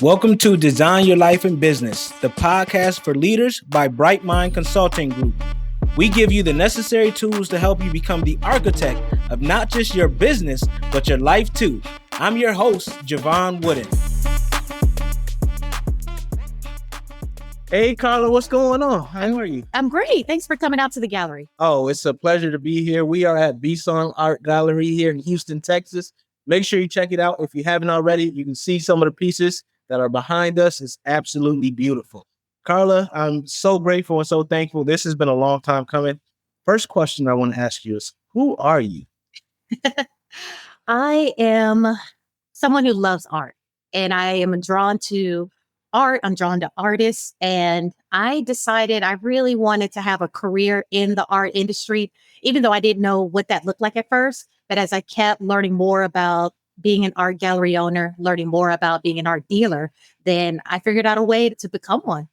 Welcome to Design Your Life in Business, the podcast for leaders by Bright Mind Consulting Group. We give you the necessary tools to help you become the architect of not just your business, but your life too. I'm your host, Jevon Wooden. Hey, Carla, what's going on? How are you? I'm great. Thanks for coming out to the gallery. Oh, it's a pleasure to be here. We are at Bisong Art Gallery here in Houston, Texas. Make sure you check it out. If you haven't already, you can see some of the pieces that are behind us. It's absolutely beautiful. Carla, I'm so grateful and so thankful. This has been a long time coming. First question I want to ask you is, who are you? I am someone who loves art, and I am drawn to art. I'm drawn to artists, and I decided I really wanted to have a career in the art industry, even though I didn't know what that looked like at first. But as I kept learning more about being an art gallery owner, learning more about being an art dealer, then I figured out a way to become one.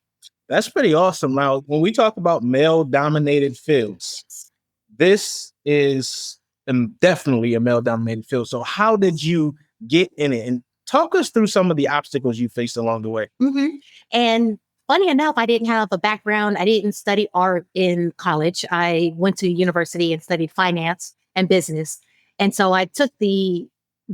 That's pretty awesome. Now, when we talk about male-dominated fields, this is definitely a male-dominated field. So how did you get in it? And talk us through some of the obstacles you faced along the way. Mm-hmm. And funny enough, I didn't have a background. I didn't study art in college. I went to university and studied finance and business. And so I took the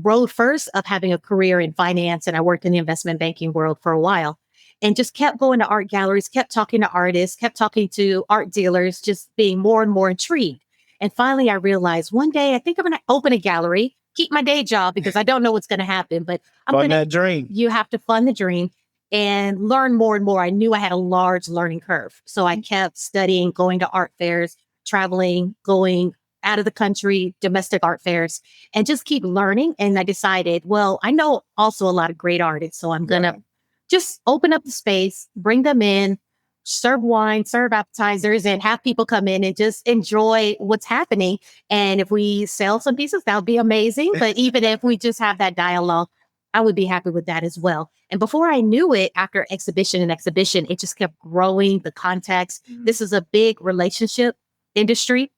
road first of having a career in finance, and I worked in the investment banking world for a while and just kept going to art galleries, kept talking to artists, kept talking to art dealers, just being more and more intrigued. And finally, I realized one day, I think I'm going to open a gallery, keep my day job because I don't know what's going to happen, but I'm going to dream. You have to fund the dream and learn more and more. I knew I had a large learning curve. So I kept studying, going to art fairs, traveling, going out of the country, domestic art fairs, and just keep learning. And I decided, well, I know also a lot of great artists. So I'm going to just open up the space, bring them in, serve wine, serve appetizers, and have people come in and just enjoy what's happening. And if we sell some pieces, that would be amazing. But even if we just have that dialogue, I would be happy with that as well. And before I knew it, after exhibition and exhibition, it just kept growing, the context. This is a big relationship industry.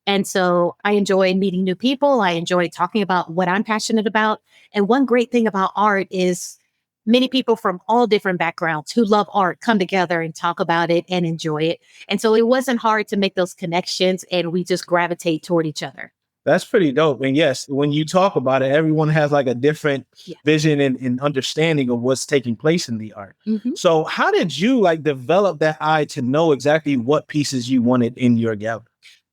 And so I enjoy meeting new people. I enjoy talking about what I'm passionate about. And one great thing about art is many people from all different backgrounds who love art come together and talk about it and enjoy it. And so it wasn't hard to make those connections, and we just gravitate toward each other. That's pretty dope. And yes, when you talk about it, everyone has like a different vision and understanding of what's taking place in the art. Mm-hmm. So how did you like develop that eye to know exactly what pieces you wanted in your gallery?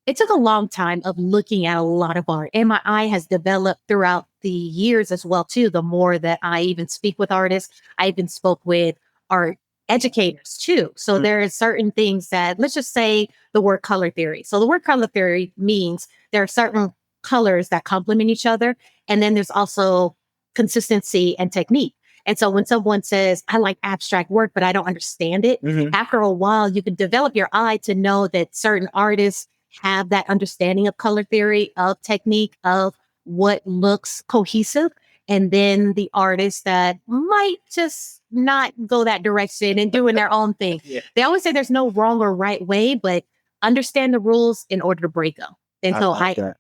It took a long time of looking at a lot of art, and my eye has developed throughout the years as well, too. The more that I even speak with artists, I even spoke with art educators, too. So there are certain things that, let's just say the word color theory. So the word color theory means there are certain colors that complement each other. And then there's also consistency and technique. And so when someone says, I like abstract work, but I don't understand it, after a while, you can develop your eye to know that certain artists have that understanding of color theory, of technique, of what looks cohesive. And then the artists that might just not go that direction and doing their own thing. They always say there's no wrong or right way, but understand the rules in order to break them. And so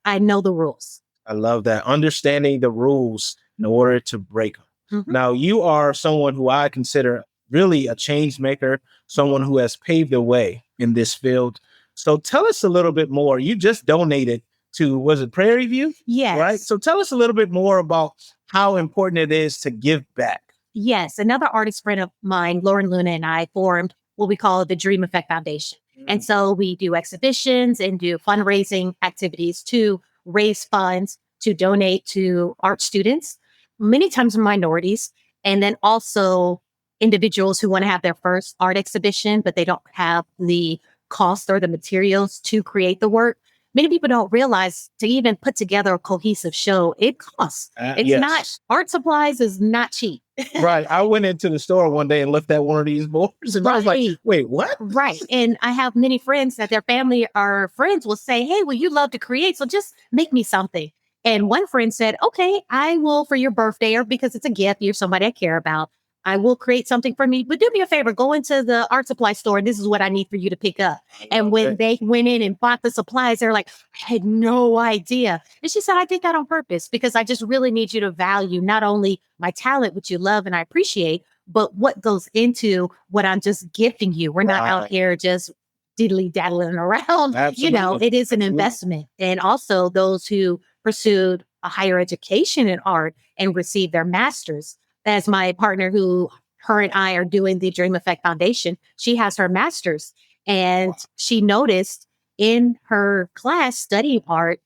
I know the rules. I love that. Understanding the rules in order to break them. Now, you are someone who I consider really a change maker, someone who has paved the way in this field. So tell us a little bit more. You just donated to, was it Prairie View? Yes. Right. So tell us a little bit more about how important it is to give back. Yes. Another artist friend of mine, Lauren Luna, and I formed what we call the Dream Effect Foundation. And so we do exhibitions and do fundraising activities to raise funds to donate to art students, many times minorities, and then also individuals who want to have their first art exhibition, but they don't have the cost or the materials to create the work. Many people don't realize to even put together a cohesive show, it costs. It's not, art supplies is not cheap. Right. I went into the store one day and looked at one of these boards and I was like, wait, what? Right. And I have many friends that their family or friends will say, hey, well, you love to create, so just make me something. And one friend said, okay, I will for your birthday or because it's a gift, you're somebody I care about. I will create something for me, but do me a favor, go into the art supply store and this is what I need for you to pick up. And when they went in and bought the supplies, they're like, I had no idea. And she said, I did that on purpose because I just really need you to value not only my talent, which you love and I appreciate, but what goes into what I'm just gifting you. We're not out here just diddly daddling around. Absolutely. It is an Absolutely. investment. And also those who pursued a higher education in art and received their master's. As my partner who her and I are doing the Dream Effect Foundation, she has her master's. And she noticed in her class studying art,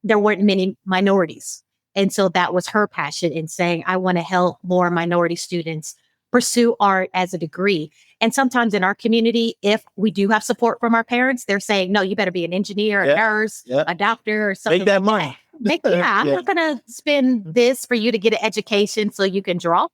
there weren't many minorities. And so that was her passion in saying, I want to help more minority students pursue art as a degree. And sometimes in our community, if we do have support from our parents, they're saying, no, you better be an engineer, a nurse, a doctor, or something. Make that money. I'm not going to spend this for you to get an education so you can draw.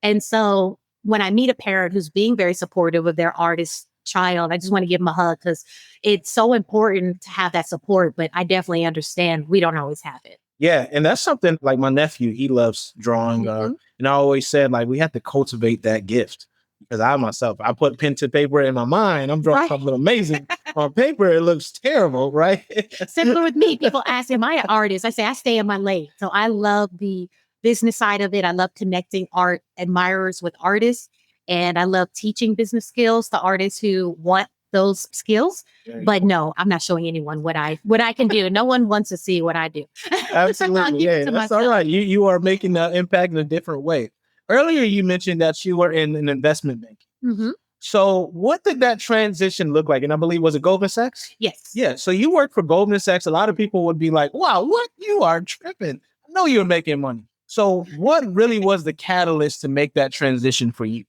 And so when I meet a parent who's being very supportive of their artist child, I just want to give them a hug because it's so important to have that support. But I definitely understand we don't always have it. Yeah. And that's something like my nephew, he loves drawing. And I always said, like, we have to cultivate that gift. Because I put pen to paper in my mind. I'm drawing something amazing. On paper, it looks terrible, right? Similar with me. People ask, am I an artist? I say, I stay in my lane. So I love the business side of it. I love connecting art admirers with artists. And I love teaching business skills to artists who want those skills. But no, I'm not showing anyone what I can do. No one wants to see what I do. Absolutely. Yeah, that's all right. You are making an impact in a different way. Earlier, you mentioned that you were in an investment bank. Mm-hmm. So what did that transition look like? And I believe, was it Goldman Sachs? Yes. Yeah. So you worked for Goldman Sachs. A lot of people would be like, wow, what? You are tripping. I know you're making money. So what really was the catalyst to make that transition for you?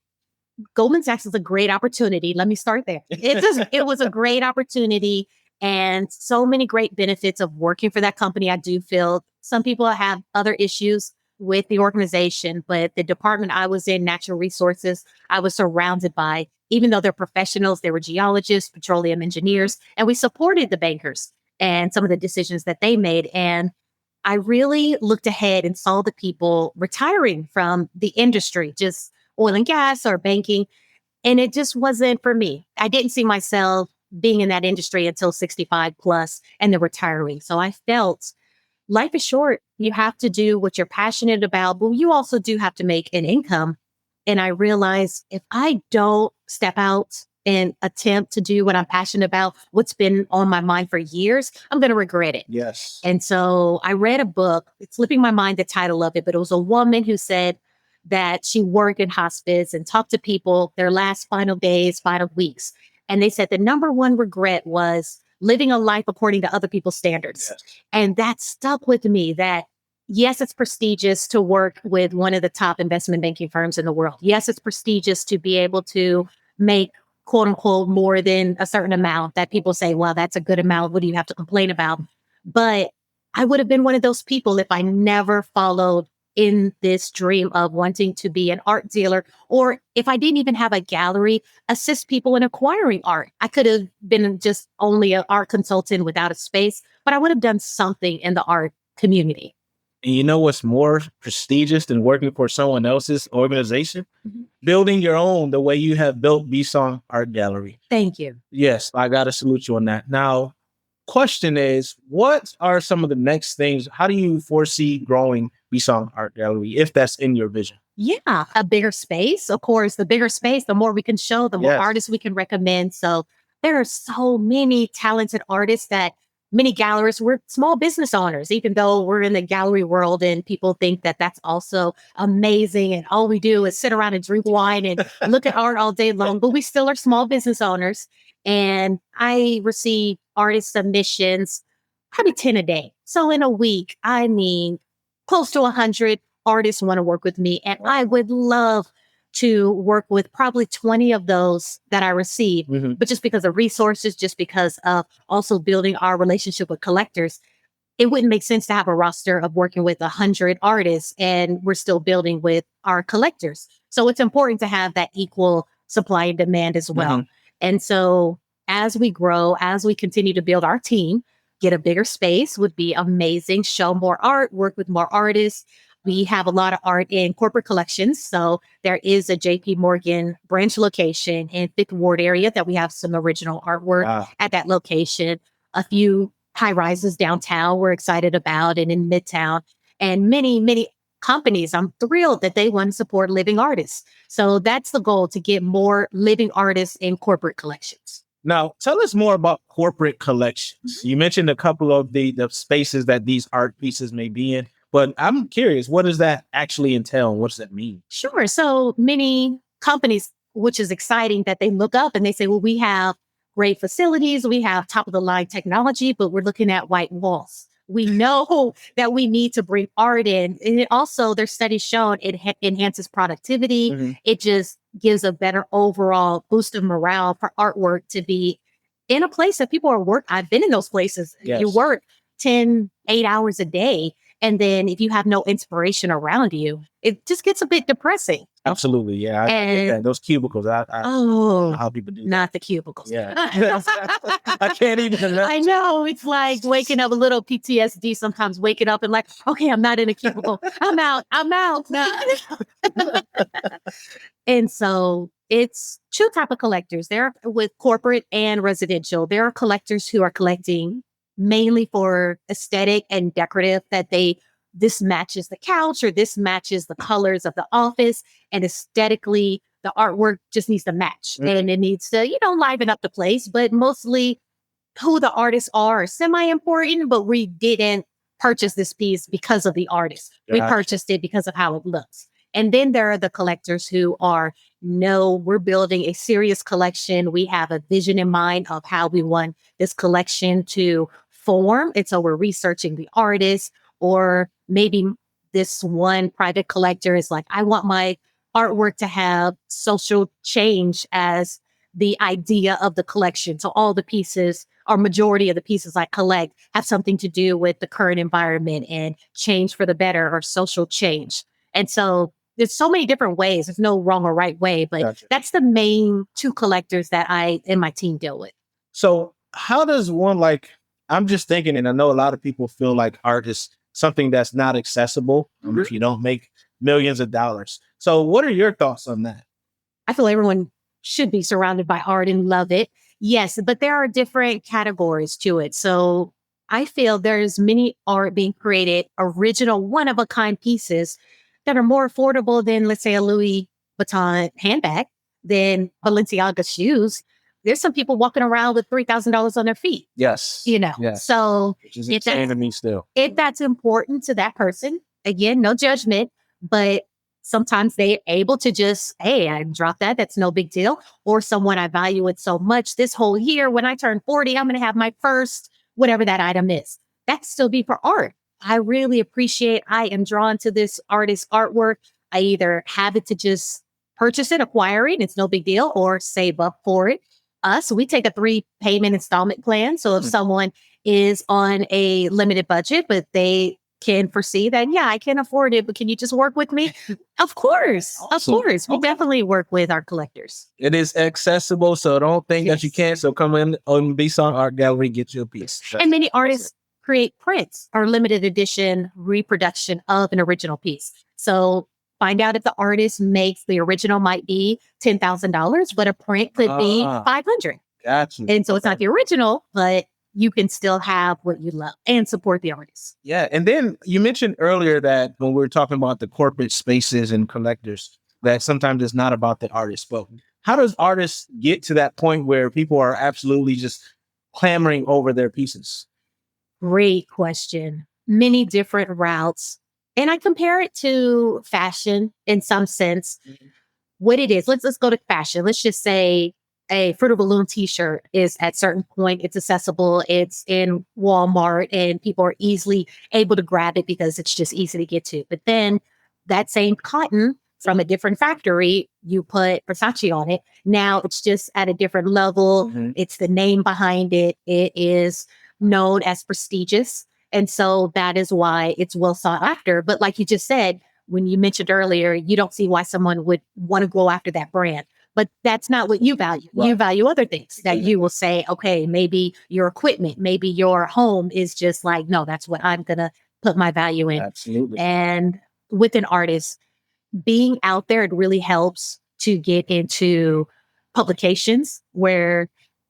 Goldman Sachs is a great opportunity. Let me start there. It was a great opportunity and so many great benefits of working for that company. I do feel some people have other issues with the organization, but the department I was in, natural resources, I was surrounded by, even though they're professionals, they were geologists, petroleum engineers, and we supported the bankers and some of the decisions that they made. And I really looked ahead and saw the people retiring from the industry, just oil and gas or banking. And it just wasn't for me. I didn't see myself being in that industry until 65 plus and then retiring. So I felt life is short. You have to do what you're passionate about, but you also do have to make an income. And I realized if I don't step out and attempt to do what I'm passionate about, what's been on my mind for years, I'm going to regret it. Yes. And so I read a book, it's slipping my mind the title of it, but it was a woman who said that she worked in hospice and talked to people their last final days, final weeks. And they said the number one regret was living a life according to other people's standards. Yes. And that stuck with me that, yes, it's prestigious to work with one of the top investment banking firms in the world. Yes, it's prestigious to be able to make quote unquote more than a certain amount that people say, well, that's a good amount. What do you have to complain about? But I would have been one of those people if I never followed in this dream of wanting to be an art dealer, or if I didn't even have a gallery, assist people in acquiring art. I could have been just only an art consultant without a space, but I would have done something in the art community. And you know what's more prestigious than working for someone else's organization? Mm-hmm. Building your own the way you have built Bisong Art Gallery. Thank you. Yes, I got to salute you on that. Now, question is, what are some of the next things? How do you foresee growing Bisong Art Gallery if that's in your vision? Yeah, a bigger space. Of course, the bigger space, the more we can show, the more artists we can recommend. So there are so many talented artists that many galleries, we're small business owners, even though we're in the gallery world and people think that that's also amazing. And all we do is sit around and drink wine and look at art all day long, but we still are small business owners. And I receive artist submissions, probably 10 a day. So in a week, I mean, close to 100 artists want to work with me. And I would love to work with probably 20 of those that I receive, but just because of resources, just because of also building our relationship with collectors, it wouldn't make sense to have a roster of working with 100 artists and we're still building with our collectors. So it's important to have that equal supply and demand as well. And so as we grow, as we continue to build our team, get a bigger space would be amazing. Show more art, work with more artists. We have a lot of art in corporate collections. So there is a JP Morgan branch location in Fifth Ward area that we have some original artwork at that location. A few high rises downtown we're excited about and in Midtown. And many, many companies, I'm thrilled that they want to support living artists. So that's the goal, to get more living artists in corporate collections. Now, tell us more about corporate collections. You mentioned a couple of the spaces that these art pieces may be in, but I'm curious, what does that actually entail? What does that mean? Sure. So many companies, which is exciting, that they look up and they say, well, we have great facilities, we have top of the line technology, but we're looking at white walls. We know that we need to bring art in. And it also, there's studies shown it enhances productivity. It just gives a better overall boost of morale for artwork to be in a place that people are I've been in those places. Yes. You work 8 hours a day. And then if you have no inspiration around you, it just gets a bit depressing. Absolutely. Yeah. I get that. Those cubicles. I don't know how people do that. Not the cubicles. Yeah. I can't even. I know. It's like waking up, a little PTSD sometimes, waking up and like, okay, I'm not in a cubicle. I'm out. No. And so it's two type of collectors. There with corporate and residential. There are collectors who are collecting mainly for aesthetic and decorative, that this matches the couch or this matches the colors of the office, and aesthetically the artwork just needs to match and it needs to, liven up the place. But mostly who the artists are semi-important, but we didn't purchase this piece because of the artist. We purchased it because of how it looks. And then there are the collectors who are, no, we're building a serious collection. We have a vision in mind of how we want this collection to form. And so we're researching the artist, or maybe this one private collector is like, I want my artwork to have social change as the idea of the collection. So all the pieces, or majority of the pieces I collect, have something to do with the current environment and change for the better, or social change. And so there's so many different ways. There's no wrong or right way, but that's the main two collectors that I and my team deal with. So how does one, I'm just thinking, and I know a lot of people feel like art is something that's not accessible if you don't make millions of dollars. So what are your thoughts on that? I feel everyone should be surrounded by art and love it. Yes, but there are different categories to it. So I feel there's many art being created, original, one-of-a-kind pieces that are more affordable than, let's say, a Louis Vuitton handbag, than Balenciaga shoes. There's some people walking around with $3,000 on their feet. Yes. Yes. So which is insane to me still. If that's important to that person, again, no judgment, but sometimes they're able to just, hey, I dropped that. That's no big deal. Or someone, I value it so much this whole year. When I turn 40, I'm going to have my first, whatever that item is. That still be for art. I really appreciate, I am drawn to this artist's artwork. I either have it to just purchase it, acquire it, it's no big deal, or save up for it. We take a 3-payment installment plan. So if someone is on a limited budget, but they can foresee that, yeah, I can afford it, but can you just work with me? Of course. Awesome. Of course. We definitely work with our collectors. It is accessible, so don't think that you can't. So come in on Bisong Art Gallery, get you a piece. And many artists create prints or limited edition reproduction of an original piece. So find out if the artist makes the original, might be $10,000, but a print could be $500. Gotcha. And so it's not the original, but you can still have what you love and support the artist. Yeah. And then you mentioned earlier that when we were talking about the corporate spaces and collectors, that sometimes it's not about the artist. But how does artists get to that point where people are absolutely just clamoring over their pieces? Great question. Many different routes. And I compare it to fashion in some sense. What it is, let's go to fashion. Let's just say a Fruit of Balloon t-shirt is at certain point, it's accessible, it's in Walmart, and people are easily able to grab it because it's just easy to get to. But then that same cotton from a different factory, you put Versace on it. Now it's just at a different level. It's the name behind it. It is known as prestigious. And so that is why it's well sought after. But like you just said, when you mentioned earlier, you don't see why someone would want to go after that brand. But that's not what you value. Right. You value other things that you will say, okay, maybe your equipment, maybe your home is just like, no, that's what I'm going to put my value in. Absolutely. And with an artist, being out there, it really helps to get into publications where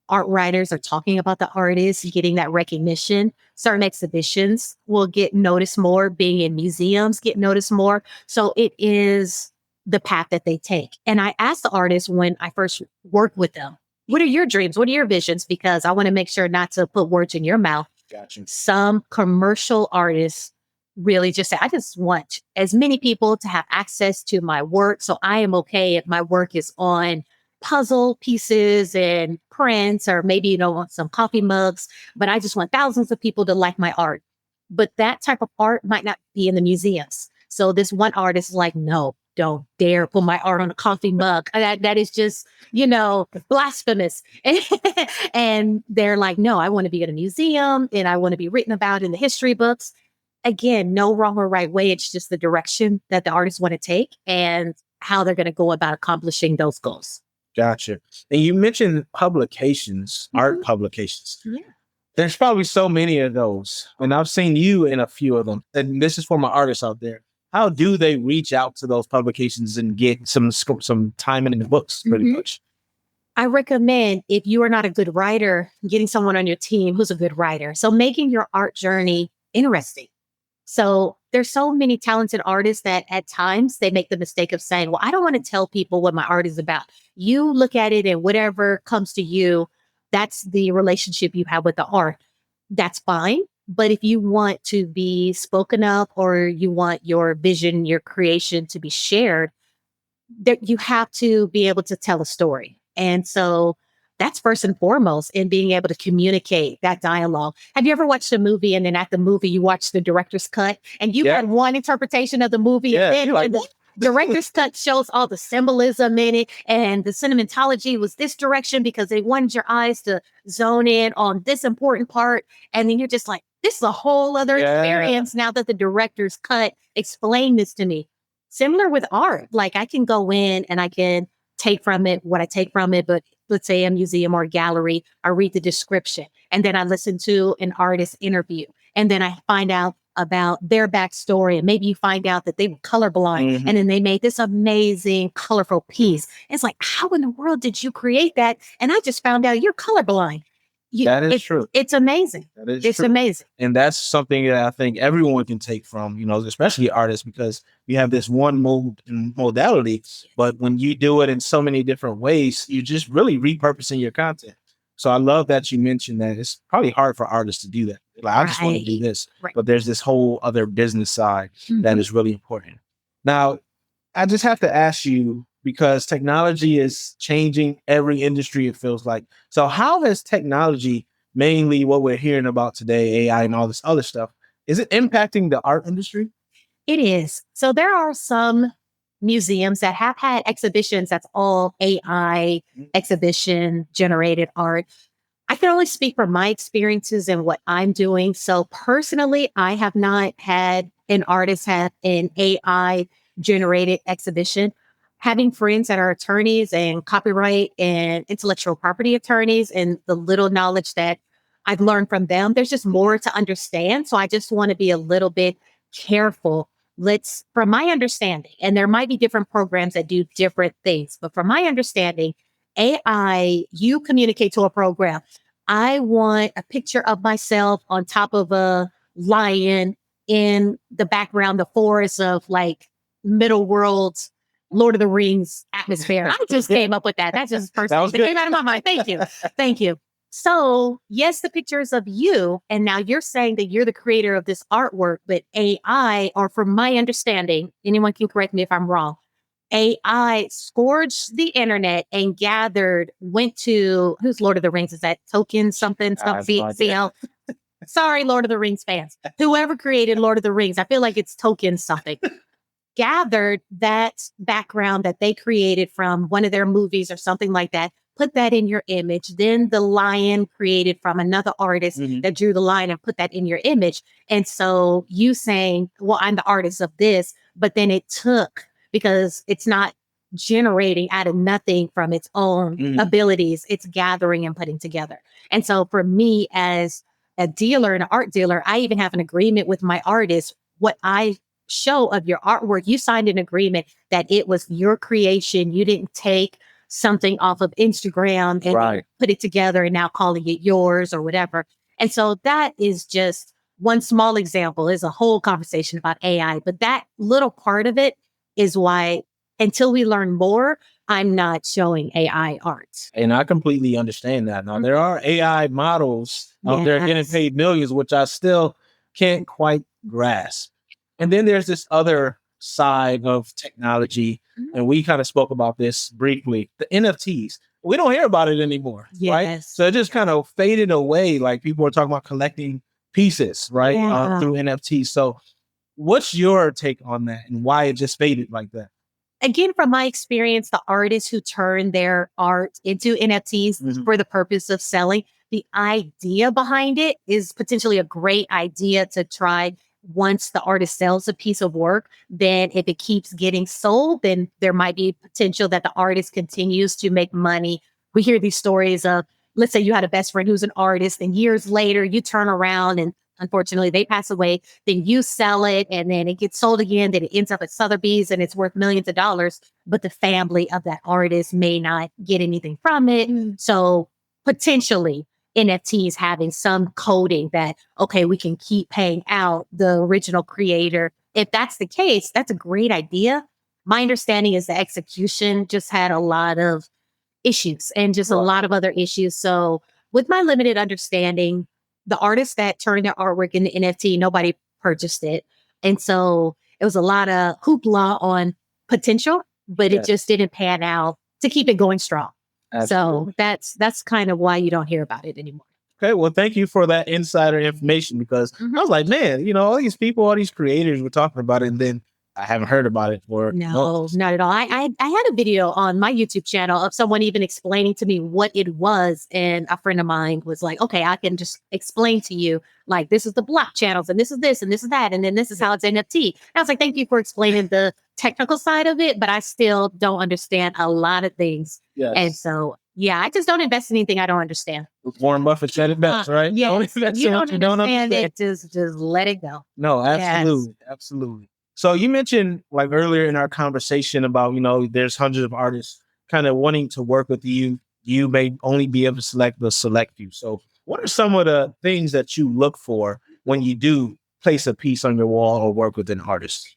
art writers are talking about the artists, getting that recognition. Certain exhibitions will get noticed more, being in museums get noticed more. So it is the path that they take. And I asked the artists when I first worked with them, what are your dreams? What are your visions? Because I want to make sure not to put words in your mouth. Gotcha. Some commercial artists really just say, I just want as many people to have access to my work. So I am okay if my work is on puzzle pieces and prints, or maybe, some coffee mugs, but I just want thousands of people to like my art. But that type of art might not be in the museums. So this one artist is like, no, don't dare put my art on a coffee mug. That is just, blasphemous. And they're like, no, I want to be at a museum and I want to be written about in the history books. Again, no wrong or right way. It's just the direction that the artists want to take and how they're going to go about accomplishing those goals. Gotcha. And you mentioned publications, art publications. Yeah. There's probably so many of those. And I've seen you in a few of them. And this is for my artists out there. How do they reach out to those publications and get some time in the books, pretty much? I recommend, if you are not a good writer, getting someone on your team who's a good writer. So making your art journey interesting. So there's so many talented artists that at times they make the mistake of saying, well, I don't want to tell people what my art is about. You look at it and whatever comes to you, that's the relationship you have with the art. That's fine. But if you want to be spoken of, or you want your vision, your creation to be shared, you have to be able to tell a story. And so that's first and foremost in being able to communicate that dialogue. Have you ever watched a movie and then at the movie you watch the director's cut and you had one interpretation of the movie, and then the director's cut shows all the symbolism in it, and the cinematology was this direction because they wanted your eyes to zone in on this important part, and then you're just like, this is a whole other experience now that the director's cut explained this to me. Similar with art, like I can go in and I can take from it what I take from it, but let's say a museum or a gallery, I read the description and then I listen to an artist interview and then I find out about their backstory. And maybe you find out that they were colorblind and then they made this amazing, colorful piece. It's like, how in the world did you create that? And I just found out you're colorblind. That is true. It's amazing. It's true. Amazing. And that's something that I think everyone can take from, especially artists, because you have this one modality, but when you do it in so many different ways, you're just really repurposing your content. So I love that you mentioned that. It's probably hard for artists to do that. Like, I just want to do this, but there's this whole other business side that is really important. Now, I just have to ask you, because technology is changing every industry, it feels like. So how has technology, mainly what we're hearing about today, AI and all this other stuff, is it impacting the art industry? It is. So there are some museums that have had exhibitions that's all AI exhibition generated art. I can only speak from my experiences and what I'm doing. So personally, I have not had an artist have an AI generated exhibition. Having friends that are attorneys and copyright and intellectual property attorneys, and the little knowledge that I've learned from them, there's just more to understand. So I just want to be a little bit careful. From my understanding, and there might be different programs that do different things, but from my understanding, AI, you communicate to a program. I want a picture of myself on top of a lion in the background, the forest of like middle worlds, Lord of the Rings atmosphere. I just came up with that. That's just first thing that came out of my mind. Thank you. Thank you. So yes, the pictures of you, and now you're saying that you're the creator of this artwork, but AI, or from my understanding, anyone can correct me if I'm wrong, AI scourged the internet and went to, who's Lord of the Rings? Is that Tolkien something? CL? Sorry, Lord of the Rings fans. Whoever created Lord of the Rings, I feel like it's Tolkien something. Gathered that background that they created from one of their movies or something like that, put that in your image. Then the lion created from another artist that drew the lion and put that in your image. And so you saying, well, I'm the artist of this, but then it took, because it's not generating out of nothing from its own abilities, it's gathering and putting together. And so for me as a dealer and an art dealer, I even have an agreement with my artist. What I show of your artwork, you signed an agreement that it was your creation. You didn't take something off of Instagram and Right. put it together and now calling it yours or whatever. And so that is just one small example. Is a whole conversation about AI, but that little part of it is why until we learn more, I'm not showing AI art. And I completely understand that. Now, there are AI models out there getting Yes. paid millions, which I still can't quite grasp. And then there's this other side of technology, and we kind of spoke about this briefly, the NFTs. We don't hear about it anymore, right? Yes. So it just kind of faded away. Like people are talking about collecting pieces, right? Yeah. Through NFTs. So what's your take on that and why it just faded like that? Again, from my experience, the artists who turn their art into NFTs Mhm. for the purpose of selling, the idea behind it is potentially a great idea to try. Once the artist sells a piece of work, then if it keeps getting sold, then there might be potential that the artist continues to make money. We hear these stories of, let's say you had a best friend who's an artist, and years later you turn around and unfortunately they pass away, then you sell it and then it gets sold again, then it ends up at Sotheby's and it's worth millions of dollars, but the family of that artist may not get anything from it. So potentially NFTs having some coding that, okay, we can keep paying out the original creator. If that's the case, that's a great idea. My understanding is the execution just had a lot of issues and just a lot of other issues. So, with my limited understanding, the artists that turned their artwork into NFT, nobody purchased it. And so it was a lot of hoopla on potential, but it Yes. just didn't pan out to keep it going strong. Absolutely. So that's kind of why you don't hear about it anymore. Okay, well, thank you for that insider information because I was like, man, all these people, all these creators were talking about it, and then I haven't heard about it for No, months. not at all. I had a video on my YouTube channel of someone even explaining to me what it was. And a friend of mine was like, okay, I can just explain to you, like, this is the block channels, and this is this, and this is that, and then this is how it's NFT. And I was like, thank you for explaining the technical side of it, but I still don't understand a lot of things. Yes. And so, yeah, I just don't invest in anything I don't understand. Warren Buffett said it best, right? Yes, Don't invest you in what don't you don't understand understand. it, just let it go. No, Yes. absolutely. Absolutely. So you mentioned like earlier in our conversation about, there's hundreds of artists kind of wanting to work with you. You may only be able to select the select few. So what are some of the things that you look for when you do place a piece on your wall or work with an artist?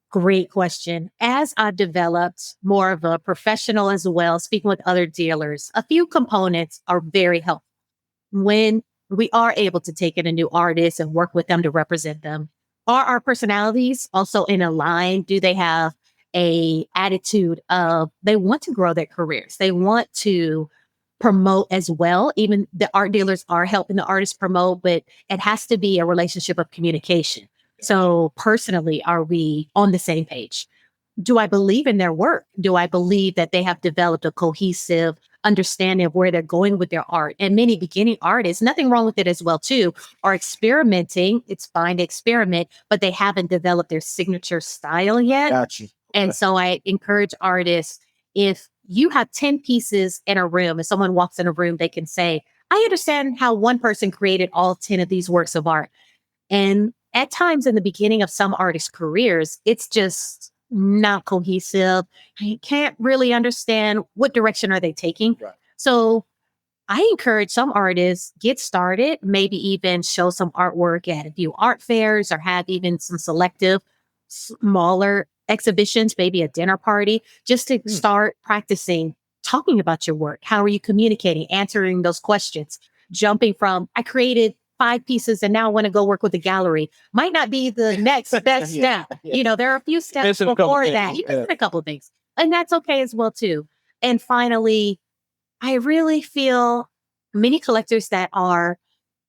Great question. As I've developed more of a professional as well, speaking with other dealers, a few components are very helpful. When we are able to take in a new artist and work with them to represent them, are our personalities also in a line? Do they have a attitude of they want to grow their careers? They want to promote as well. Even the art dealers are helping the artists promote, but it has to be a relationship of communication. So personally, are we on the same page? Do I believe in their work? Do I believe that they have developed a cohesive understanding of where they're going with their art? And many beginning artists, nothing wrong with it as well, too, are experimenting. It's fine to experiment, but they haven't developed their signature style yet. Got you. And so I encourage artists, if you have 10 pieces in a room and someone walks in a room, they can say, I understand how one person created all 10 of these works of art. And at times in the beginning of some artists' careers, it's just not cohesive. You can't really understand what direction are they taking. Right. So I encourage some artists get started, maybe even show some artwork at a few art fairs or have even some selective smaller exhibitions, maybe a dinner party, just to start practicing talking about your work. How are you communicating, answering those questions, jumping from I created 5 pieces and now I want to go work with the gallery might not be the next best step. There are a few steps Missing a couple before things. that. You missed a couple of things. And that's okay as well, too. And finally, I really feel many collectors that are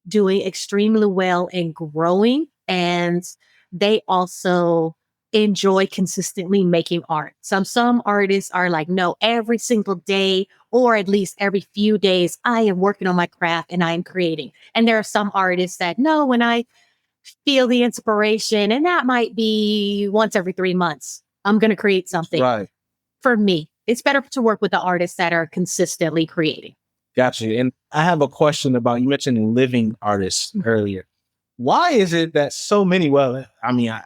doing extremely well and growing, and they also enjoy consistently making art. Some artists are like, no, every single day or at least every few days, I am working on my craft and I am creating. And there are some artists that no, when I feel the inspiration, and that might be once every 3 months, I'm going to create something. Right. For me, it's better to work with the artists that are consistently creating. Gotcha. And I have a question about, you mentioned living artists earlier. Why is it that so many,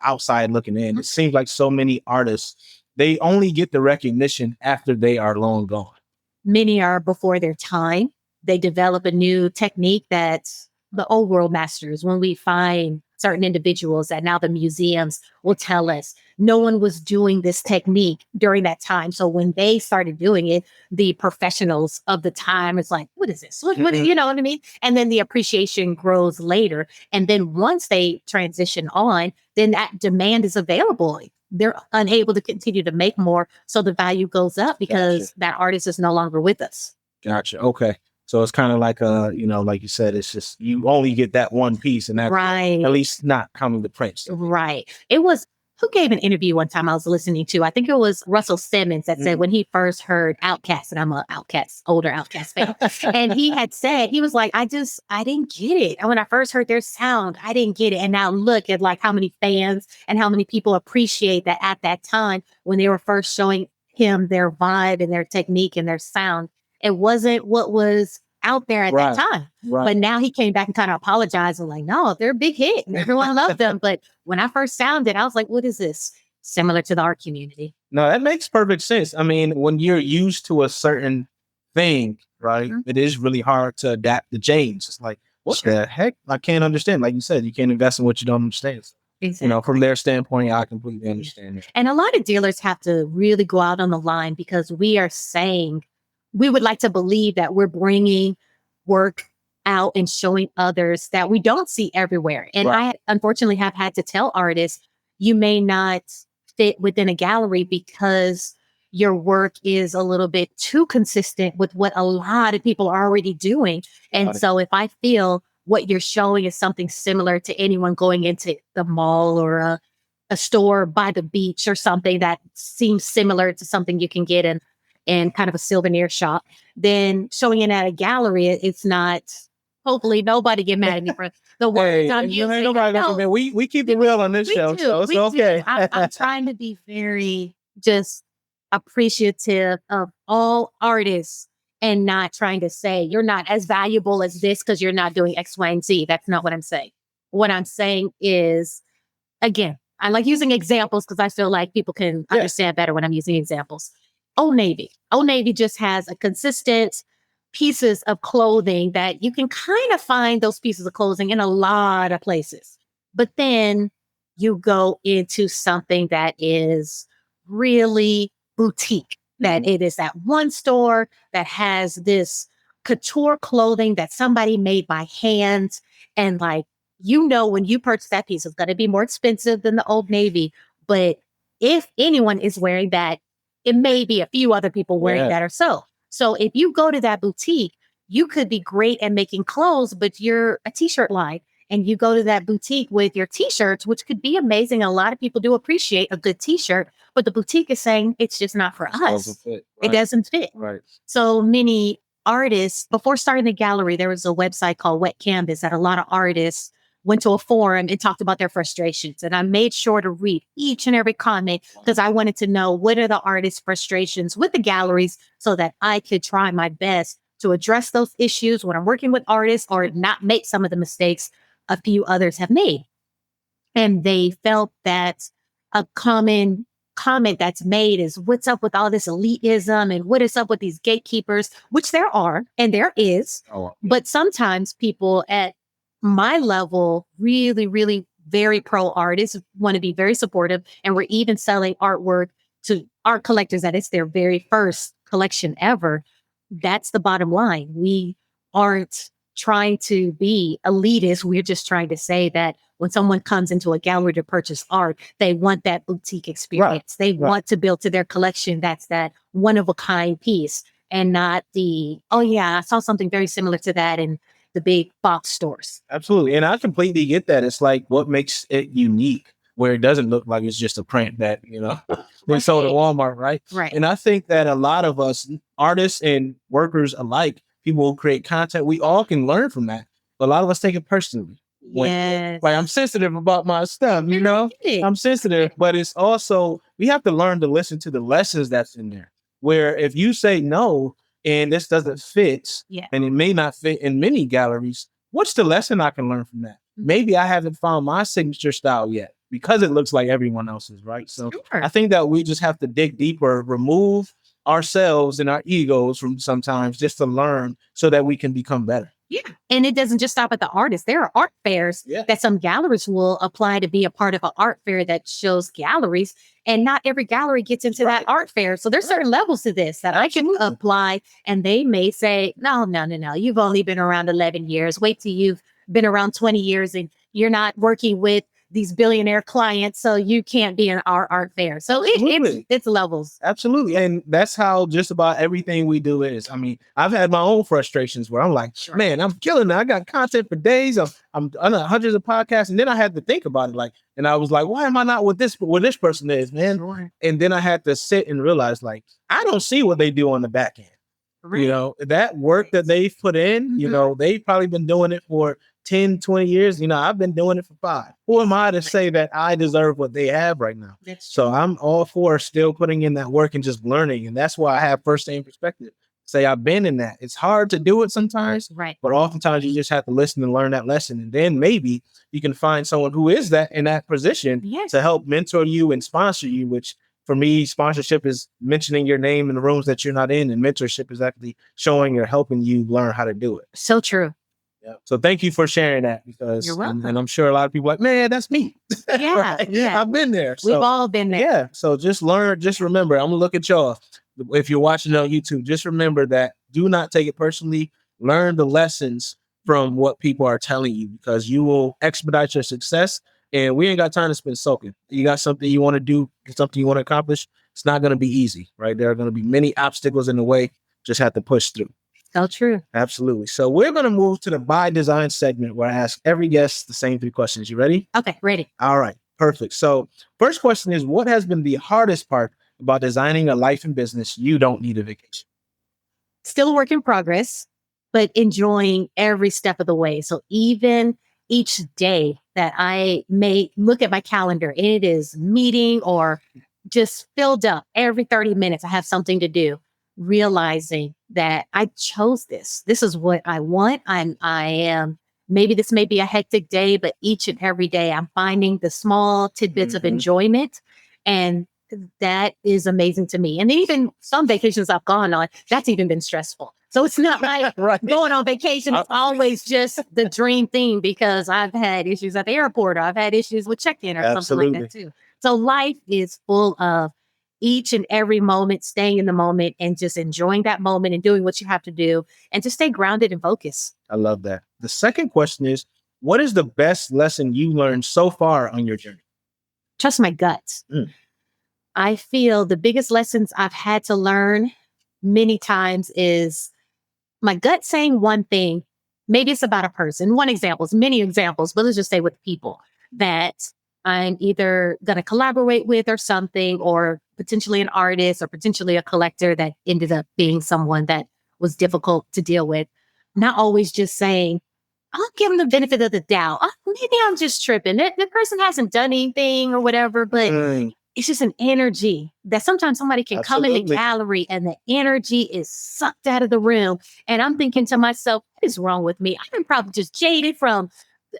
outside looking in, it seems like so many artists, they only get the recognition after they are long gone? Many are before their time. They develop a new technique that the old world masters, when we find certain individuals that now the museums will tell us no one was doing this technique during that time. So when they started doing it, the professionals of the time is like, what is this? What Mhm. you know what I mean? And then the appreciation grows later. And then once they transition on, then that demand is available. They're unable to continue to make more. So the value goes up because Gotcha. that artist is no longer with us. Gotcha. Okay. So it's kind of like like you said, it's just you only get that one piece, and that's Right. at least not coming to print. Right. It was who gave an interview one time I was listening to. I think it was Russell Simmons that said Mhm. when he first heard Outkast, and I'm a Outkast, older Outkast fan, and he had said, he was like, I didn't get it. And when I first heard their sound, I didn't get it. And now look at like how many fans and how many people appreciate that at that time when they were first showing him their vibe and their technique and their sound. It wasn't what was out there at that Right. time. Right. But now he came back and kind of apologized and like, no, they're a big hit and everyone loved them. But when I first found it, I was like, what is this? Similar to the art community. No, that makes perfect sense. I mean, when you're used to a certain thing, right, Mhm. it is really hard to adapt to change. It's like, what the heck? I can't understand. Like you said, you can't invest in what you don't understand. So, Exactly. from their standpoint, I completely understand it. And a lot of dealers have to really go out on the line because we are saying we would like to believe that we're bringing work out and showing others that we don't see everywhere. And Right. I unfortunately have had to tell artists, you may not fit within a gallery because your work is a little bit too consistent with what a lot of people are already doing. And Got it. so if I feel what you're showing is something similar to anyone going into the mall or a store by the beach or something that seems similar to something you can get in kind of a souvenir shop, then showing it at a gallery, it's not. Hopefully, nobody get mad at me for the words Hey, I'm ain't using. nobody looking, No, man. We keep it real on this we show, do. so it's We do. okay. I'm trying to be very just appreciative of all artists and not trying to say you're not as valuable as this because you're not doing X, Y, and Z. That's not what I'm saying. What I'm saying is, again, I like using examples because I feel like people can Yeah. understand better when I'm using examples. Old Navy. Old Navy just has a consistent pieces of clothing that you can kind of find those pieces of clothing in a lot of places. But then you go into something that is really boutique, that Mhm. it is that one store that has this couture clothing that somebody made by hand. And like, when you purchase that piece, it's going to be more expensive than the Old Navy. But if anyone is wearing that, it may be a few other people wearing Yeah. that or so. So if you go to that boutique, you could be great at making clothes, but you're a t-shirt line. And you go to that boutique with your t-shirts, which could be amazing. A lot of people do appreciate a good t-shirt, but the boutique is saying it's just not for Doesn't us. fit. It Right. doesn't fit. Right. So many artists, before starting the gallery, there was a website called Wet Canvas that a lot of artists went to a forum and talked about their frustrations. And I made sure to read each and every comment because I wanted to know what are the artists' frustrations with the galleries so that I could try my best to address those issues when I'm working with artists or not make some of the mistakes a few others have made. And they felt that a common comment that's made is what's up with all this elitism and what is up with these gatekeepers, which there are and there is. Oh, But sometimes people at my level, really, really very pro artists, want to be very supportive. And we're even selling artwork to art collectors that it's their very first collection ever. That's the bottom line. We aren't trying to be elitist. We're just trying to say that when someone comes into a gallery to purchase art, they want that boutique experience. They Right. want to build to their collection that's that one of a kind piece and not oh yeah, I saw something very similar to that in the big box stores. Absolutely. And I completely get that. It's like what makes it unique where it doesn't look like it's just a print that, they sold at Walmart, right? Right. And I think that a lot of us, artists and workers alike, people who create content, we all can learn from that. But a lot of us take it personally. Yes. Like I'm sensitive about my stuff, I'm sensitive, but it's also, we have to learn to listen to the lessons that's in there. Where if you say no, and this doesn't fit, Yeah. and it may not fit in many galleries, what's the lesson I can learn from that? Maybe I haven't found my signature style yet because it looks like everyone else's, right? So Sure. I think that we just have to dig deeper, remove ourselves and our egos from sometimes just to learn so that we can become better. Yeah. And it doesn't just stop at the artists. There are art fairs that some galleries will apply to be a part of an art fair that shows galleries. And not every gallery gets into that art fair. So there's certain levels to this that I can apply. And they may say, no. You've only been around 11 years. Wait till you've been around 20 years and you're not working with these billionaire clients, so you can't be in our art fair. So it's levels. Absolutely. And that's how just about everything we do is. I mean, I've had my own frustrations where I'm like, man, I'm killing it. I got content for days. I'm on hundreds of podcasts. And then I had to think about it. And I was like, why am I not with this person is, man? Sure. And then I had to sit and realize, I don't see what they do on the back end. Right. That work that they've put in, they've probably been doing it for 10, 20 years. I've been doing it for 5. Who am I to say that I deserve what they have right now? So I'm all for still putting in that work and just learning. And that's why I have first-hand perspective. Say I've been in that. It's hard to do it sometimes, right? But oftentimes you just have to listen and learn that lesson. And then maybe you can find someone who is that in that position to help mentor you and sponsor you, which for me, sponsorship is mentioning your name in the rooms that you're not in, and mentorship is actually showing or helping you learn how to do it. So true. Yeah. So thank you for sharing that, because you're welcome. And I'm sure a lot of people are like, man, that's me. Yeah, right? Yeah. I've been there. We've all been there. Yeah. So just remember, I'm gonna look at y'all. If you're watching on YouTube, just remember that do not take it personally. Learn the lessons from what people are telling you, because you will expedite your success. And we ain't got time to spend soaking. You got something you want to do, something you want to accomplish. It's not going to be easy, right? There are going to be many obstacles in the way. Just have to push through. So true. Absolutely. So we're going to move to the by design segment, where I ask every guest the same 3 questions. You ready? Okay, ready. All right, perfect. So first question is, what has been the hardest part about designing a life and business you don't need a vacation? Still a work in progress, but enjoying every step of the way. So even each day that I may look at my calendar and it is meeting or just filled up every 30 minutes, I have something to do, realizing that I chose this. This is what I want. I am, maybe this may be a hectic day, but each and every day I'm finding the small tidbits of enjoyment, and that is amazing to me. And even some vacations I've gone on, that's even been stressful. So it's not like going on vacation is always just the dream thing, because I've had issues at the airport, or I've had issues with check-in or something like that too. So life is full of each and every moment, staying in the moment and just enjoying that moment and doing what you have to do, and just stay grounded and focused. I love that. The second question is, what is the best lesson you learned so far on your journey? Trust my gut. I feel the biggest lessons I've had to learn many times is my gut saying one thing. Maybe it's about a person. One example, many examples, but let's just say with people that I'm either going to collaborate with or something, or potentially an artist, or potentially a collector that ended up being someone that was difficult to deal with. Not always just saying, I'll give them the benefit of the doubt. Oh, maybe I'm just tripping. The person hasn't done anything or whatever, but it's just an energy that sometimes somebody can come in the gallery and the energy is sucked out of the room. And I'm thinking to myself, what is wrong with me? I'm probably just jaded from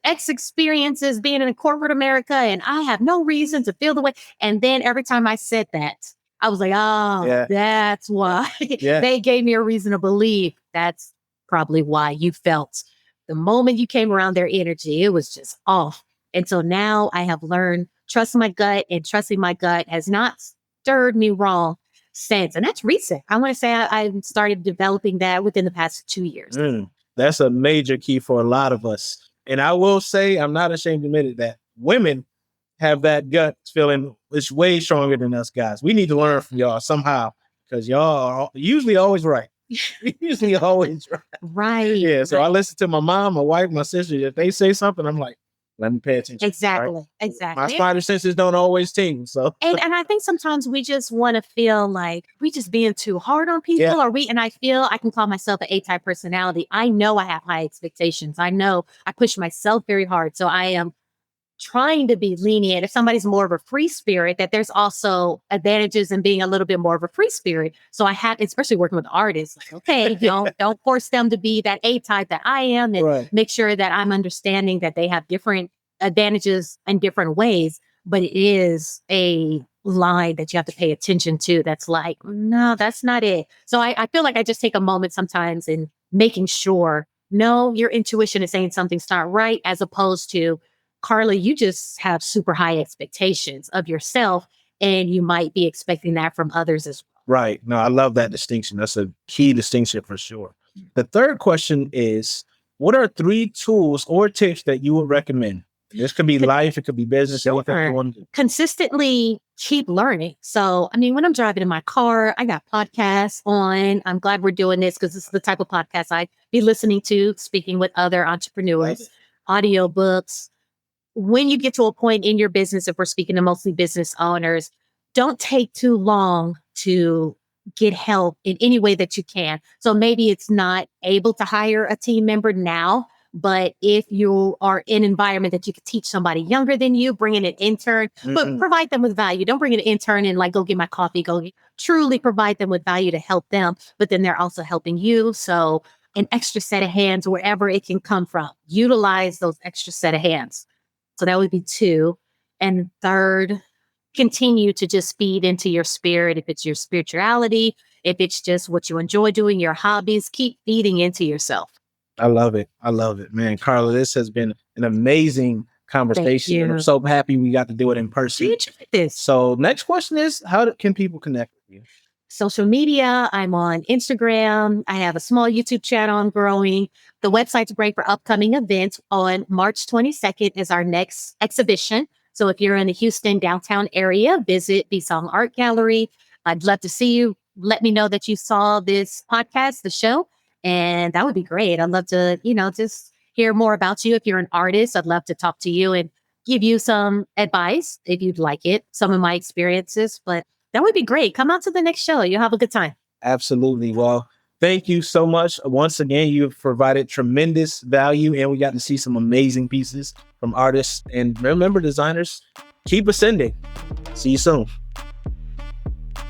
X experiences being in corporate America, and I have no reason to feel the way. And then every time I said that, I was like, that's why. They gave me a reason to believe that's probably why you felt the moment you came around their energy, it was just off. And so now I have learned, trust my gut, and trusting my gut has not stirred me wrong since. And that's recent. I want to say I started developing that within the past 2 years. That's a major key for a lot of us. And I will say, I'm not ashamed to admit it, that women have that gut feeling. It's way stronger than us guys. We need to learn from y'all somehow, because y'all are usually always right. Usually always right. Right. Yeah. So I listen to my mom, my wife, my sister. If they say something, I'm like, let me pay attention. Exactly. Right? Exactly. My spider senses don't always tingle. So and I think sometimes we just want to feel like we just being too hard on people, and I feel I can call myself an A-type personality. I know I have high expectations. I know I push myself very hard. So I am trying to be lenient. If somebody's more of a free spirit, that there's also advantages in being a little bit more of a free spirit. So I have, especially working with artists, like, okay, don't force them to be that A-type that I am, and make sure that I'm understanding that they have different advantages in different ways, but it is a line that you have to pay attention to that's like, no, that's not it. So I feel like I just take a moment sometimes in making sure, no, your intuition is saying something's not right, as opposed to, Carla, you just have super high expectations of yourself, and you might be expecting that from others as well. Right. No, I love that distinction. That's a key distinction for sure. The third question is, what are 3 tools or tips that you would recommend? This could be life, it could be business, anything you want to do. Consistently keep learning. So, I mean, when I'm driving in my car, I got podcasts on. I'm glad we're doing this because this is the type of podcast I'd be listening to, speaking with other entrepreneurs, audiobooks. When you get to a point in your business, if we're speaking to mostly business owners, don't take too long to get help in any way that you can. So maybe it's not able to hire a team member now, but if you are in an environment that you could teach somebody younger than you, bring in an intern, but provide them with value. Don't bring an intern and like, go get my coffee, truly provide them with value to help them, but then they're also helping you. So an extra set of hands, wherever it can come from, utilize those extra set of hands. So that would be 2. And third, continue to just feed into your spirit. If it's your spirituality, if it's just what you enjoy doing, your hobbies, keep feeding into yourself. I love it. I love it, man. Carla, this has been an amazing conversation. And I'm so happy we got to do it in person. So next question is, how can people connect with you? Social media, I'm on Instagram. I have a small YouTube channel I'm growing. The website's great for upcoming events. On March 22nd is our next exhibition. So if you're in the Houston downtown area, visit Bisong Art Gallery. I'd love to see you. Let me know that you saw this podcast, the show, and that would be great. I'd love to, just hear more about you. If you're an artist, I'd love to talk to you and give you some advice if you'd like it, some of my experiences, but that would be great. Come out to the next show. You'll have a good time. Absolutely. Well, thank you so much. Once again, you've provided tremendous value, and we got to see some amazing pieces from artists. And remember, designers, keep ascending. See you soon.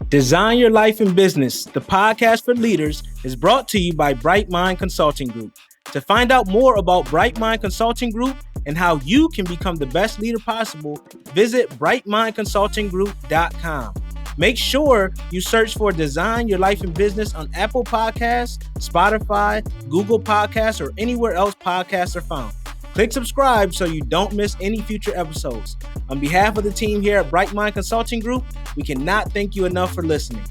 Design Your Life and Business, the podcast for leaders, is brought to you by Bright Mind Consulting Group. To find out more about Bright Mind Consulting Group and how you can become the best leader possible, visit brightmindconsultinggroup.com. Make sure you search for Design Your Life and Business on Apple Podcasts, Spotify, Google Podcasts, or anywhere else podcasts are found. Click subscribe so you don't miss any future episodes. On behalf of the team here at Bright Mind Consulting Group, we cannot thank you enough for listening.